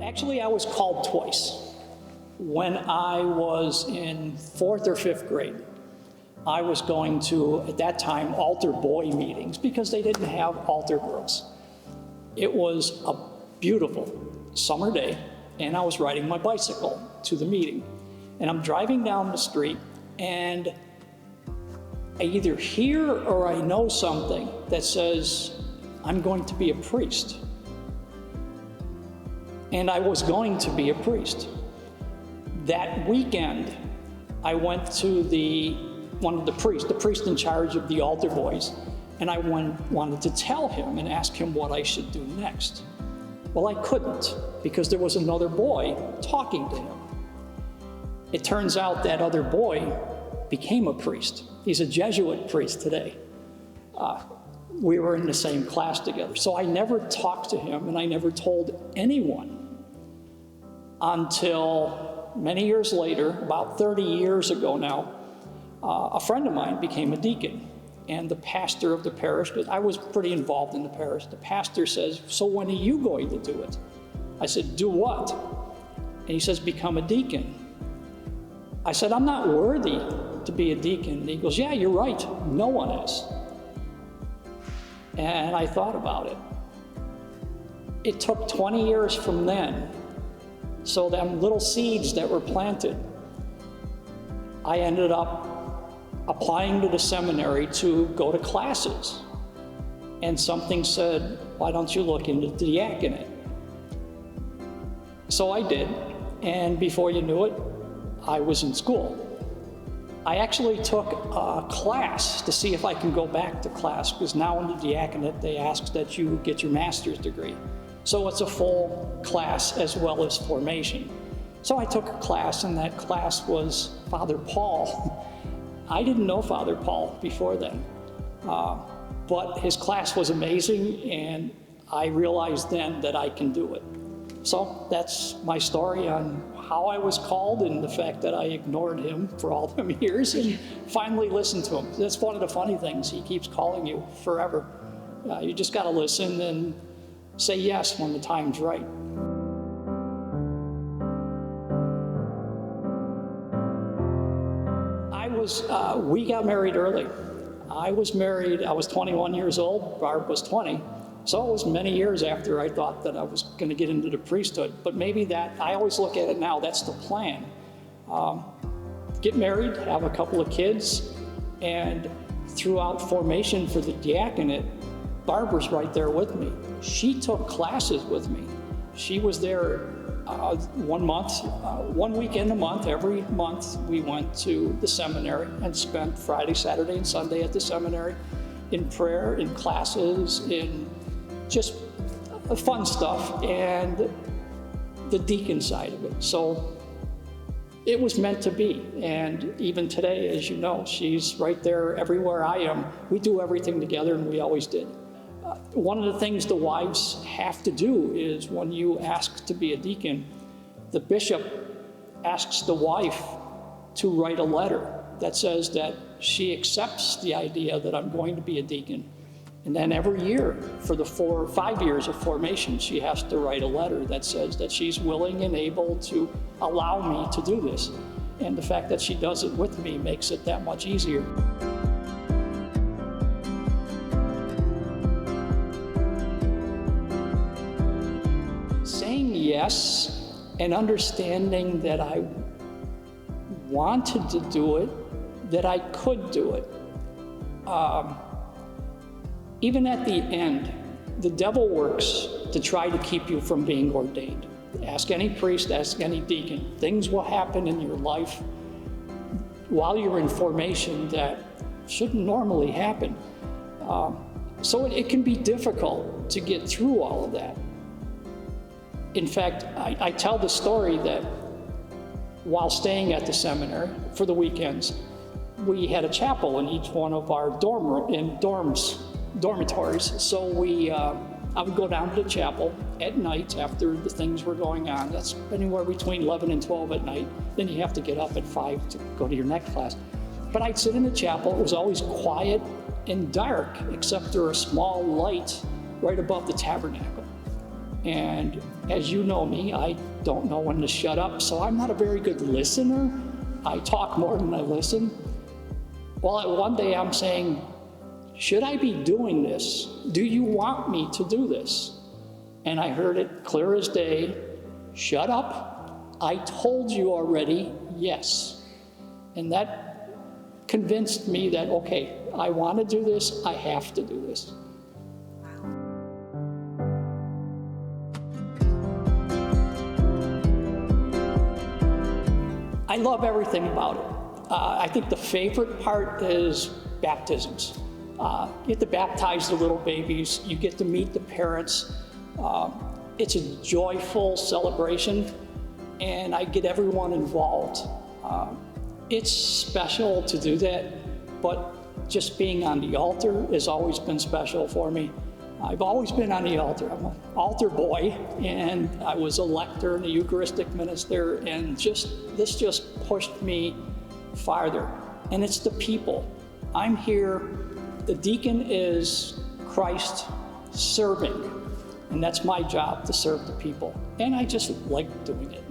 Actually, I was called twice. When I was in 4th or 5th grade, I was going to, at that time, altar boy meetings because they didn't have altar girls. It was a beautiful summer day, and I was riding my bicycle to the meeting. And I'm driving down the street, and I either hear or I know something that says, I'm going to be a priest. And I was going to be a priest. That weekend, I went to one of the priest in charge of the altar boys, and I wanted to tell him and ask him what I should do next. Well, I couldn't, because there was another boy talking to him. It turns out that other boy became a priest. He's a Jesuit priest today. We were in the same class together. So I never talked to him, and I never told anyone until many years later, about 30 years ago now, a friend of mine became a deacon. And the pastor of the parish, because I was pretty involved in the parish, the pastor says, so when are you going to do it? I said, do what? And he says, become a deacon. I said, I'm not worthy to be a deacon. And he goes, yeah, you're right. No one is. And I thought about it. It took 20 years from then. So them little seeds that were planted, I ended up applying to the seminary to go to classes. And something said, why don't you look into the diaconate? So I did. And before you knew it, I was in school. I actually took a class to see if I can go back to class, because now in the diaconate, they ask that you get your master's degree. So it's a full class as well as formation. So I took a class, and that class was Father Paul. I didn't know Father Paul before then, but his class was amazing, and I realized then that I can do it. So that's my story on how I was called and the fact that I ignored him for all them years and finally listened to him. That's one of the funny things. He keeps calling you forever. You just got to listen and say yes when the time's right. We got married early. I was 21 years old, Barb was 20. So it was many years after I thought that I was going to get into the priesthood. But maybe I always look at it now, that's the plan. Get married, have a couple of kids, and throughout formation for the diaconate, Barbara's right there with me. She took classes with me. She was there 1 weekend a month. Every month we went to the seminary and spent Friday, Saturday, and Sunday at the seminary in prayer, in classes, in just fun stuff, and the deacon side of it. So it was meant to be. And even today, as you know, she's right there everywhere I am. We do everything together, and we always did. One of the things the wives have to do is when you ask to be a deacon, the bishop asks the wife to write a letter that says that she accepts the idea that I'm going to be a deacon. And then every year for the 4 or 5 years of formation, she has to write a letter that says that she's willing and able to allow me to do this. And the fact that she does it with me makes it that much easier. Saying yes and understanding that I wanted to do it, that I could do it. Even at the end, the devil works to try to keep you from being ordained. Ask any priest, ask any deacon. Things will happen in your life while you're in formation that shouldn't normally happen. So it can be difficult to get through all of that. In fact, I tell the story that while staying at the seminary for the weekends, we had a chapel in each one of our dormitories. So I would go down to the chapel at night after the things were going on. That's anywhere between 11 and 12 at night. Then you have to get up at 5 to go to your next class. But I'd sit in the chapel. It was always quiet and dark, except there was a small light right above the tabernacle. And as you know me, I don't know when to shut up, so I'm not a very good listener. I talk more than I listen. Well, one day I'm saying, should I be doing this? Do you want me to do this? And I heard it clear as day, shut up. I told you already, yes. And that convinced me that, okay, I want to do this, I have to do this. I love everything about it. I think the favorite part is baptisms. You get to baptize the little babies, you get to meet the parents. It's a joyful celebration, and I get everyone involved. It's special to do that, but just being on the altar has always been special for me. I've always been on the altar. I'm an altar boy, and I was a lector and a Eucharistic minister, and this just pushed me farther. And it's the people. I'm here. The deacon is Christ serving, and that's my job, to serve the people. And I just like doing it.